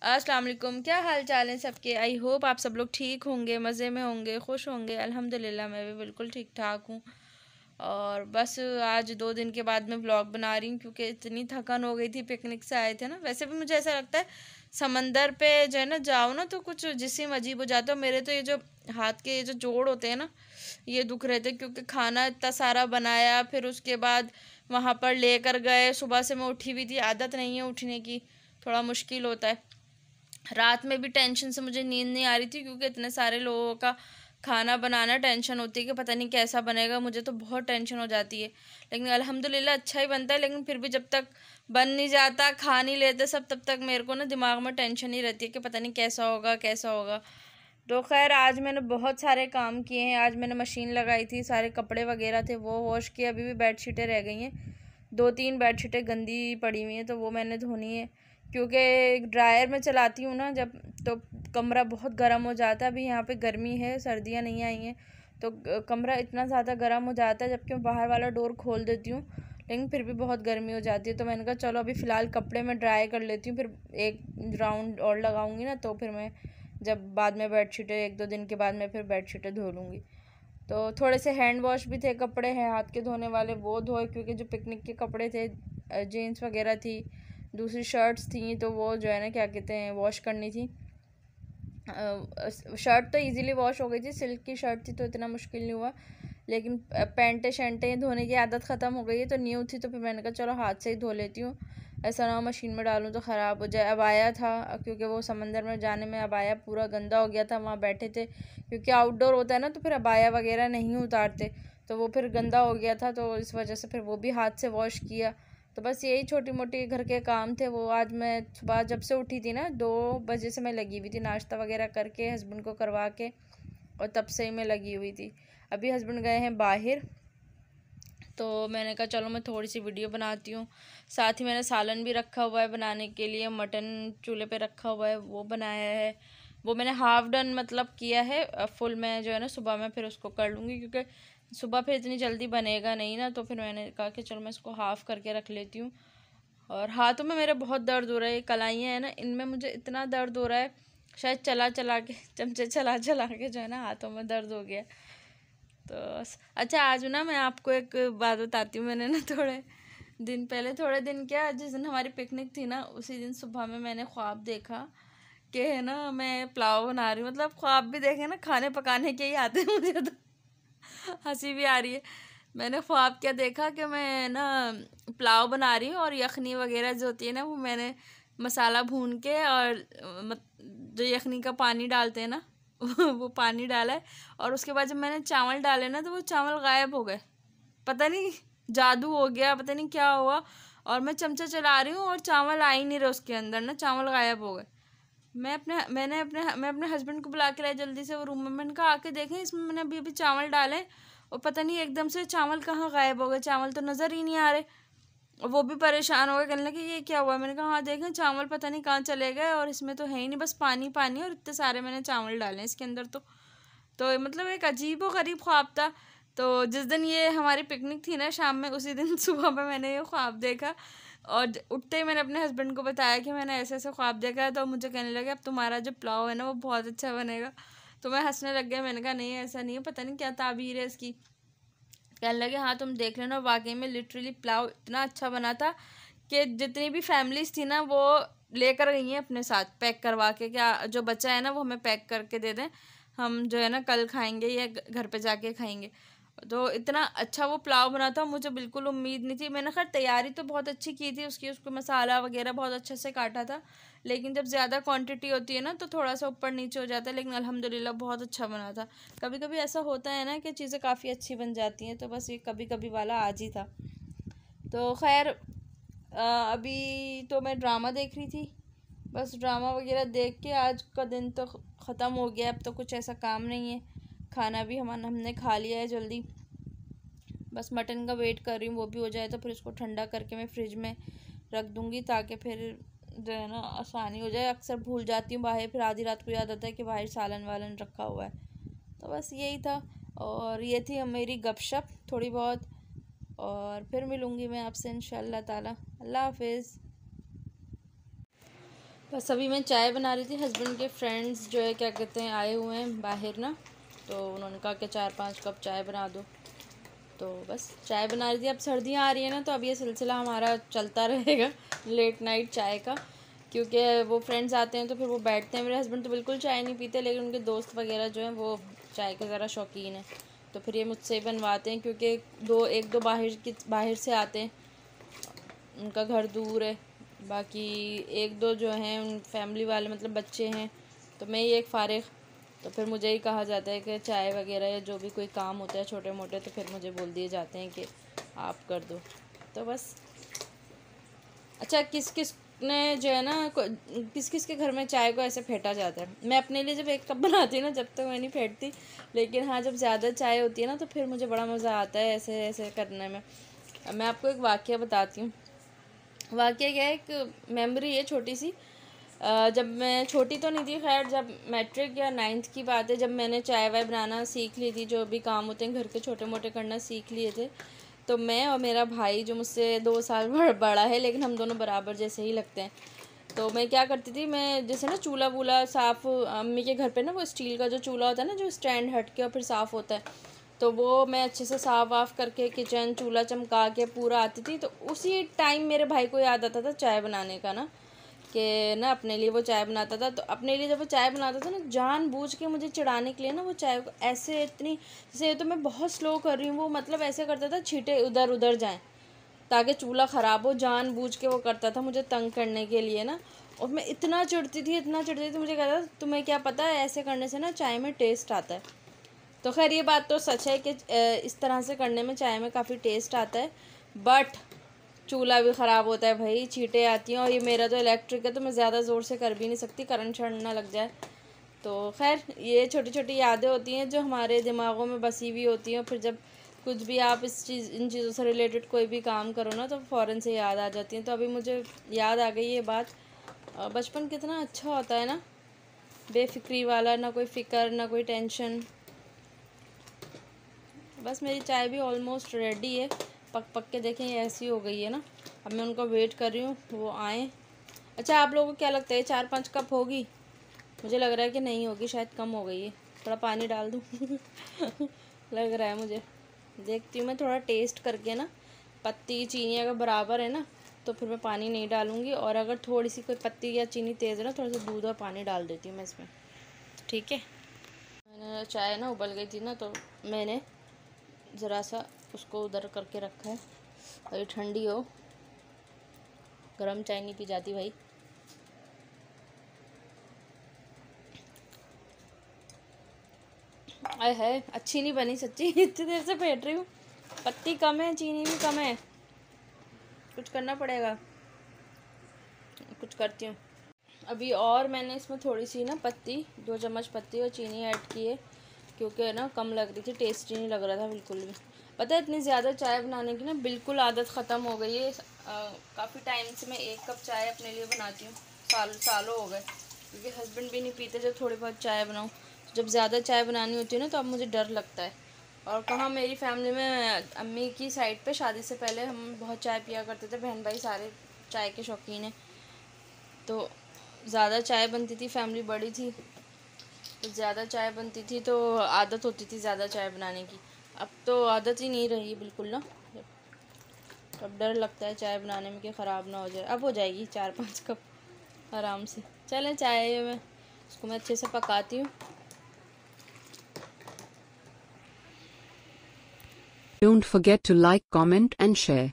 अस्सलाम वालेकुम। क्या हाल चाल है सबके। आई होप आप सब लोग ठीक होंगे, मज़े में होंगे, खुश होंगे। अल्हम्दुलिल्लाह मैं भी बिल्कुल ठीक ठाक हूँ। और बस आज 2 दिन के बाद मैं व्लॉग बना रही हूँ क्योंकि इतनी थकान हो गई थी। पिकनिक से आए थे ना। वैसे भी मुझे ऐसा लगता है समंदर पे जो है ना जाओ ना तो कुछ जिस्म अजीब हो जाता है। मेरे तो ये जो हाथ के ये जो जोड़ होते हैं ना ये दुख रहे थे क्योंकि खाना इतना सारा बनाया, फिर उसके बाद वहाँ पर लेकर गए। सुबह से मैं उठी हुई थी, आदत नहीं है उठने की, थोड़ा मुश्किल होता है। रात में भी टेंशन से मुझे नींद नहीं आ रही थी क्योंकि इतने सारे लोगों का खाना बनाना टेंशन होती है कि पता नहीं कैसा बनेगा। मुझे तो बहुत टेंशन हो जाती है, लेकिन अल्हम्दुलिल्लाह अच्छा ही बनता है। लेकिन फिर भी जब तक बन नहीं जाता, खा नहीं लेते सब, तब तक मेरे को ना दिमाग में टेंशन ही रहती है कि पता नहीं कैसा होगा कैसा होगा। तो खैर आज मैंने बहुत सारे काम किए हैं। आज मैंने मशीन लगाई थी, सारे कपड़े वगैरह थे वो वॉश किए। अभी भी बेडशीटें रह गई हैं, 2-3 बेडशीटें गंदी पड़ी हुई हैं तो वो मैंने धोनी है क्योंकि ड्रायर में चलाती हूँ ना जब, तो कमरा बहुत गर्म हो जाता है। अभी यहाँ पे गर्मी है, सर्दियाँ नहीं आई हैं तो कमरा इतना ज़्यादा गर्म हो जाता है। जबकि मैं बाहर वाला डोर खोल देती हूँ लेकिन फिर भी बहुत गर्मी हो जाती है। तो मैंने कहा चलो अभी फ़िलहाल कपड़े मैं ड्राई कर लेती हूँ, फिर एक राउंड और लगाऊंगी ना तो फिर मैं जब बाद में बेडशीटें 1-2 दिन के बाद मैं फिर बेडशीटें धो लूँगी। तो थोड़े से हैंड वॉश भी थे, कपड़े हैं हाथ के धोने वाले वो धोए क्योंकि जो पिकनिक के कपड़े थे, जीन्स वगैरह थी, दूसरी शर्ट्स थी तो वो जो है ना क्या कहते हैं वॉश करनी थी। शर्ट तो इजीली वॉश हो गई थी, सिल्क की शर्ट थी तो इतना मुश्किल नहीं हुआ। लेकिन पैंटें शैंटें धोने की आदत ख़त्म हो गई है तो न्यू थी तो फिर मैंने कहा चलो हाथ से ही धो लेती हूँ, ऐसा ना हो मशीन में डालूँ तो ख़राब हो जाए। अब आया था क्योंकि वो समंदर में जाने में अब आया पूरा गंदा हो गया था। वहाँ बैठे थे क्योंकि आउटडोर होता है ना तो फिर अबाया वगैरह नहीं उतारते तो वो फिर गंदा हो गया था तो इस वजह से फिर वो भी हाथ से वॉश किया। तो बस यही छोटी मोटी घर के काम थे वो। आज मैं सुबह जब से उठी थी ना 2 बजे से मैं लगी हुई थी, नाश्ता वगैरह करके हस्बैंड को करवा के, और तब से ही मैं लगी हुई थी। अभी हस्बैंड गए हैं बाहर तो मैंने कहा चलो मैं थोड़ी सी वीडियो बनाती हूँ। साथ ही मैंने सालन भी रखा हुआ है बनाने के लिए, मटन चूल्हे पे रखा हुआ है वो बनाया है। वो मैंने हाफ़ डन मतलब किया है, फुल में जो है ना सुबह में फिर उसको कर लूँगी क्योंकि सुबह फिर इतनी जल्दी बनेगा नहीं ना। तो फिर मैंने कहा कि चलो मैं इसको हाफ़ करके रख लेती हूँ। और हाथों में मेरे बहुत दर्द हो रहा है, ये कलाइयाँ हैं ना इनमें मुझे इतना दर्द हो रहा है, शायद चला चला के चमचे चला चला के जो है ना हाथों में दर्द हो गया। तो अच्छा आज ना मैं आपको एक बात बताती हूँ। मैंने ना थोड़े दिन क्या, जिस दिन हमारी पिकनिक थी ना उसी दिन सुबह में मैंने ख्वाब देखा कि है ना मैं पुलाव बना रही हूँ। मतलब ख्वाब भी देखे ना खाने पकाने के ही आते हैं मुझे तो हंसी भी आ रही है। मैंने ख्वाब क्या देखा कि मैं ना पुलाव बना रही हूँ और यखनी वगैरह जो होती है ना वो मैंने मसाला भून के और जो यखनी का पानी डालते हैं ना वो पानी डाला है। और उसके बाद जब मैंने चावल डाले ना तो वो चावल गायब हो गए। पता नहीं जादू हो गया, पता नहीं क्या हुआ। और मैं चमचा चला रही हूँ और चावल आ ही नहीं रहे उसके अंदर ना, चावल गायब हो गए। मैं अपने हस्बैंड को बुला के लाई जल्दी से वो रूम में। मैंने कहा आके देखें इसमें मैंने अभी अभी चावल डाले और पता नहीं एकदम से चावल कहाँ गायब हो गए, चावल तो नज़र ही नहीं आ रहे। और वो भी परेशान हो गए, कहने लगे ये क्या हुआ। मैंने कहा हाँ देखें चावल पता नहीं कहाँ चले गए और इसमें तो है ही नहीं, बस पानी पानी और इतने सारे मैंने चावल डाले इसके अंदर। तो मतलब एक अजीब व गरीब ख्वाब था। तो जिस दिन ये हमारी पिकनिक थी ना शाम में, उसी दिन सुबह में मैंने ये ख्वाब देखा और उठते ही मैंने अपने हस्बैंड को बताया कि मैंने ऐसे ऐसे ख्वाब देखा है। तो मुझे कहने लगे अब तुम्हारा जो पुलाव है ना वो बहुत अच्छा बनेगा। तो मैं हंसने लग गया, मैंने कहा नहीं ऐसा नहीं है, पता नहीं क्या ताबीर है इसकी। कहने लगे हाँ तुम देख लेना। वाकई में लिटरली पुलाव इतना अच्छा बना था कि जितनी भी फैमिलीज थी ना वो लेकर गई हैं अपने साथ पैक करवा के, क्या जो बचा है ना वो हमें पैक करके दे दें, हम जो है ना कल खाएंगे या घर पे जाके खाएंगे। तो इतना अच्छा वो पुलाव बना था, मुझे बिल्कुल उम्मीद नहीं थी। मैंने खैर तैयारी तो बहुत अच्छी की थी उसकी, उसको मसाला वगैरह बहुत अच्छे से काटा था, लेकिन जब ज़्यादा क्वांटिटी होती है ना तो थोड़ा सा ऊपर नीचे हो जाता है। लेकिन अल्हम्दुलिल्लाह बहुत अच्छा बना था। कभी कभी ऐसा होता है ना कि चीज़ें काफ़ी अच्छी बन जाती हैं, तो बस ये कभी कभी वाला आज ही था। तो खैर अभी तो मैं ड्रामा देख रही थी, बस ड्रामा वगैरह देख के आज का दिन तो ख़त्म हो गया। अब तो कुछ ऐसा काम नहीं है, खाना भी हमने खा लिया है जल्दी। बस मटन का वेट कर रही हूँ, वो भी हो जाए तो फिर उसको ठंडा करके मैं फ्रिज में रख दूँगी ताकि फिर जो है ना आसानी हो जाए। अक्सर भूल जाती हूँ बाहर, फिर आधी रात को याद आता है कि बाहर सालन वालन रखा हुआ है। तो बस यही था और ये थी मेरी गपशप थोड़ी बहुत। और फिर मिलूँगी मैं आपसे इंशाअल्लाह ताला। अल्लाह हाफिज़। बस अभी मैं चाय बना रही थी। हस्बैंड के फ्रेंड्स जो है क्या कहते हैं आए हुए हैं बाहर ना, तो उन्होंने कहा कि 4-5 कप चाय बना दो, तो बस चाय बना रही थी। अब सर्दियाँ आ रही है ना, तो अब ये सिलसिला हमारा चलता रहेगा लेट नाइट चाय का, क्योंकि वो फ्रेंड्स आते हैं तो फिर वो बैठते हैं। मेरे हस्बैंड तो बिल्कुल चाय नहीं पीते, लेकिन उनके दोस्त वगैरह जो हैं वो चाय के ज़रा शौकीन हैं, तो फिर ये मुझसे ही बनवाते हैं, क्योंकि एक दो बाहर से आते हैं, उनका घर दूर है। बाकी एक दो जो हैं उन फैमिली वाले मतलब बच्चे हैं, तो मैं ही एक फ़ारिग, तो फिर मुझे ही कहा जाता है कि चाय वगैरह या जो भी कोई काम होता है छोटे मोटे, तो फिर मुझे बोल दिए जाते हैं कि आप कर दो, तो बस। अच्छा, किस किस ने जो है ना किस किस के घर में चाय को ऐसे फेंटा जाता है। मैं अपने लिए जब 1 कप बनाती हूँ ना, जब तक मैं नहीं फेंटती, लेकिन हाँ जब ज़्यादा चाय होती है ना, तो फिर मुझे बड़ा मज़ा आता है ऐसे ऐसे करने में। मैं आपको एक वाक़या बताती हूँ। वाक़या क्या है, एक मेमोरी है छोटी सी। जब मैं छोटी तो नहीं थी खैर, जब मैट्रिक या 9th की बात है, जब मैंने चाय वाय बनाना सीख ली थी, जो भी काम होते हैं घर के छोटे मोटे करना सीख लिए थे, तो मैं और मेरा भाई जो मुझसे 2 साल बड़ा है, लेकिन हम दोनों बराबर जैसे ही लगते हैं, तो मैं क्या करती थी, मैं जैसे ना चूल्हा वूल्हा साफ़, अम्मी के घर पे ना वो स्टील का जो चूल्हा होता है ना, जो स्टैंड हट के और फिर साफ़ होता है, तो वो मैं अच्छे से साफ़ वाफ़ करके किचन चूल्हा चमका के पूरा आती थी। तो उसी टाइम मेरे भाई को याद आता था चाय बनाने का ना, कि ना अपने लिए वो चाय बनाता था। तो अपने लिए जब वो चाय बनाता था ना, जानबूझ के मुझे चिढ़ाने के लिए ना, वो चाय को ऐसे इतनी, जैसे तो मैं बहुत स्लो कर रही हूँ, वो मतलब ऐसे करता था छींटे उधर उधर जाएं ताकि चूल्हा ख़राब हो, जानबूझ के वो करता था मुझे तंग करने के लिए ना। और मैं इतना चिढ़ती थी, इतना चिढ़ती थी, मुझे कहता था तुम्हें क्या पता है ऐसे करने से ना चाय में टेस्ट आता है। तो खैर ये बात तो सच है कि इस तरह से करने में चाय में काफ़ी टेस्ट आता है, बट चूल्हा भी ख़राब होता है भाई, छींटे आती हैं। और ये मेरा तो इलेक्ट्रिक है, तो मैं ज़्यादा ज़ोर से कर भी नहीं सकती, करंट शर्ट ना लग जाए। तो खैर ये छोटी छोटी यादें होती हैं जो हमारे दिमागों में बसी हुई होती हैं, और फिर जब कुछ भी आप इन चीज़ों से रिलेटेड कोई भी काम करो ना, तो फ़ौरन से याद आ जाती हैं। तो अभी मुझे याद आ गई ये बात। बचपन कितना अच्छा होता है ना, बेफिक्री वाला, ना कोई फ़िक्र ना कोई टेंशन। बस मेरी चाय भी ऑलमोस्ट रेडी है, पक पक के देखें ये ऐसी हो गई है ना। अब मैं उनका वेट कर रही हूँ वो आएँ। अच्छा, आप लोगों को क्या लगता है 4-5 कप होगी? मुझे लग रहा है कि नहीं होगी, शायद कम हो गई है। थोड़ा पानी डाल दूँ लग रहा है मुझे। देखती हूँ मैं थोड़ा टेस्ट करके ना, पत्ती चीनी अगर बराबर है ना, तो फिर मैं पानी नहीं डालूँगी, और अगर थोड़ी सी कोई पत्ती या चीनी तेज़ है ना, थोड़ा सा दूध और पानी डाल देती हूँ मैं इसमें, ठीक है। मैंने चाय ना उबल गई थी ना, तो मैंने ज़रा सा उसको उधर करके रखा है, अभी ठंडी हो, गरम चाय नहीं पी जाती भाई। आय है, अच्छी नहीं बनी सच्ची इतनी देर से फेंट रही हूँ, पत्ती कम है, चीनी भी कम है, कुछ करना पड़ेगा, कुछ करती हूँ अभी। और मैंने इसमें थोड़ी सी ना पत्ती, 2 चम्मच पत्ती और चीनी ऐड की है, क्योंकि ना कम लग रही थी, टेस्टी नहीं लग रहा था बिल्कुल भी। पता है इतनी ज़्यादा चाय बनाने की ना बिल्कुल आदत ख़त्म हो गई है। काफ़ी टाइम से मैं 1 कप चाय अपने लिए बनाती हूँ, सालों हो गए, क्योंकि हस्बैंड भी नहीं पीते जब थोड़ी बहुत चाय बनाऊँ। जब ज़्यादा चाय बनानी होती है ना, तो अब मुझे डर लगता है। और कहाँ मेरी फैमिली में अम्मी की साइड पे शादी से पहले हम बहुत चाय पिया करते थे, बहन भाई सारे चाय के शौकीन हैं, तो ज़्यादा चाय बनती थी, फैमिली बड़ी थी तो ज़्यादा चाय बनती थी, तो आदत होती थी ज़्यादा चाय बनाने की। अब तो आदत ही नहीं रही बिल्कुल ना, अब डर लगता है चाय बनाने में कि ख़राब ना हो जाए। अब हो जाएगी 4-5 कप आराम से। चलें, चाय में उसको मैं अच्छे से पकाती हूँ। Don't forget to like, comment and share.